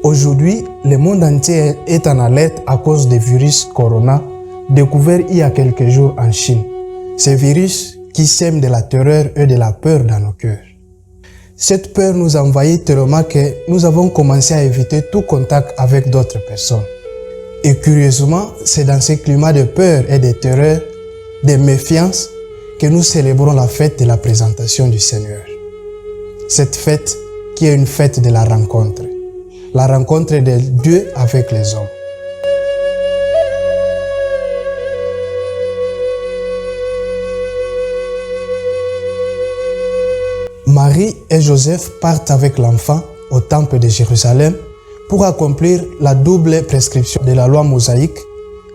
Aujourd'hui, le monde entier est en alerte à cause du virus Corona, découvert il y a quelques jours en Chine. Ce virus qui sème de la terreur et de la peur dans nos cœurs. Cette peur nous a envahis tellement que nous avons commencé à éviter tout contact avec d'autres personnes. Et curieusement, c'est dans ce climat de peur et de terreur, de méfiance, que nous célébrons la fête de la présentation du Seigneur. Cette fête qui est une fête de la rencontre de Dieu avec les hommes. Marie et Joseph partent avec l'enfant au temple de Jérusalem pour accomplir la double prescription de la loi mosaïque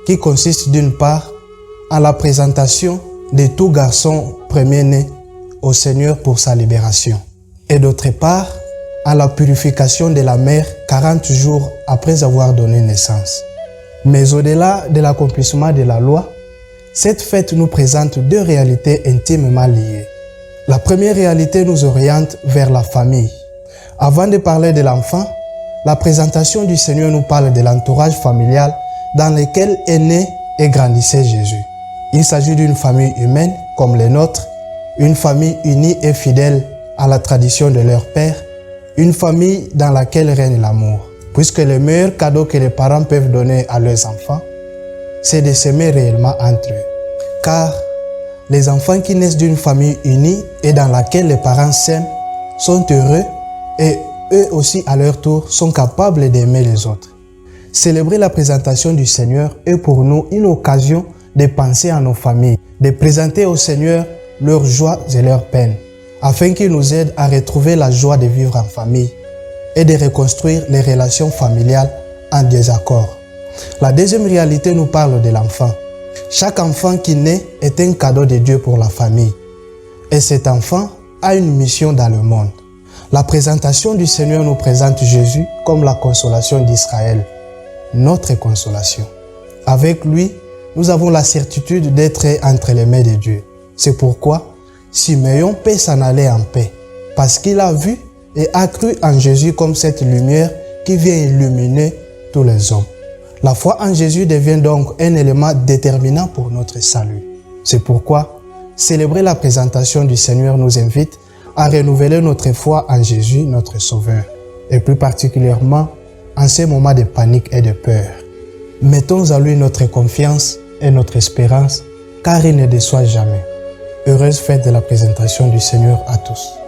qui consiste d'une part à la présentation de tout garçon premier-né au Seigneur pour sa libération et d'autre part à la purification de la mère 40 jours après avoir donné naissance. Mais au-delà de l'accomplissement de la loi, cette fête nous présente deux réalités intimement liées. La première réalité nous oriente vers la famille. Avant de parler de l'enfant, la présentation du Seigneur nous parle de l'entourage familial dans lequel est né et grandissait Jésus. Il s'agit d'une famille humaine comme les nôtres, une famille unie et fidèle à la tradition de leur père, une famille dans laquelle règne l'amour. Puisque le meilleur cadeau que les parents peuvent donner à leurs enfants, c'est de s'aimer réellement entre eux. Car les enfants qui naissent d'une famille unie et dans laquelle les parents s'aiment sont heureux et eux aussi à leur tour sont capables d'aimer les autres. Célébrer la présentation du Seigneur est pour nous une occasion de penser à nos familles, de présenter au Seigneur leurs joies et leurs peines, afin qu'il nous aide à retrouver la joie de vivre en famille et de reconstruire les relations familiales en désaccord. La deuxième réalité nous parle de l'enfant. Chaque enfant qui naît est un cadeau de Dieu pour la famille. Et cet enfant a une mission dans le monde. La présentation du Seigneur nous présente Jésus comme la consolation d'Israël, notre consolation. Avec lui, nous avons la certitude d'être entre les mains de Dieu. C'est pourquoi Simeon peut s'en aller en paix, parce qu'il a vu et a cru en Jésus comme cette lumière qui vient illuminer tous les hommes. La foi en Jésus devient donc un élément déterminant pour notre salut. C'est pourquoi célébrer la présentation du Seigneur nous invite à renouveler notre foi en Jésus, notre Sauveur, et plus particulièrement en ces moments de panique et de peur. Mettons à lui notre confiance et notre espérance, car il ne déçoit jamais. Heureuse fête de la présentation du Seigneur à tous.